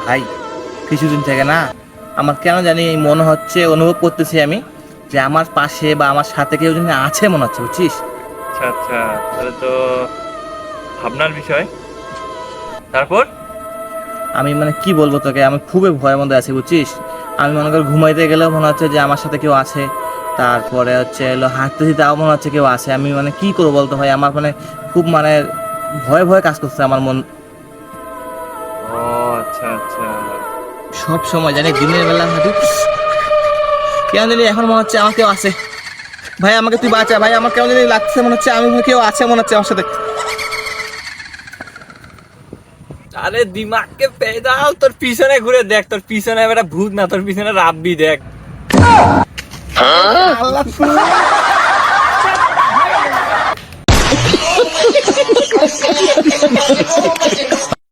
ভাই কিছুদিন থেকে না আমার কেন জানি মনে হচ্ছে, অনুভব করতেছি আমি যে আমার পাশে বা আমার সাথে কেউ যেন আছে মনে হচ্ছে, বুঝছিস? আচ্ছা আচ্ছা, তাহলে তো ভাবনার বিষয়। তারপর? আমি মানে কি বলবো তোকে, আমি খুবই ভয়ের মধ্যে আছি, বুঝছিস? আমি মনে করি ঘুমাইতে গেলেও মনে হচ্ছে যে আমার সাথে কেউ আছে, তারপরে হচ্ছে এলো হাঁটতেছি তাও মনে হচ্ছে কেউ আছে। আমি মানে কি করবো বলতো ভাই, আমার মানে খুব মানে ভয়ে ভয়ে কাজ করছে আমার মন। ও আচ্ছা আচ্ছা। সব সময় জানি দিনের বেলা হাঁটি, কেন জানি এখন মনে হচ্ছে আমার কেউ আছে। ভাই আমাকে তুই বাঁচা ভাই, আমার কেমন জানি লাগছে, মনে হচ্ছে আমি কেউ আছে মনে হচ্ছে আমার সাথে। আরে দিমাগকে পেদাল, তোর পিছনে ঘুরে দেখ, তোর পিছনে একটা ভূত না, তোর পিছনে রাব্বি দেখ। আল্লাহ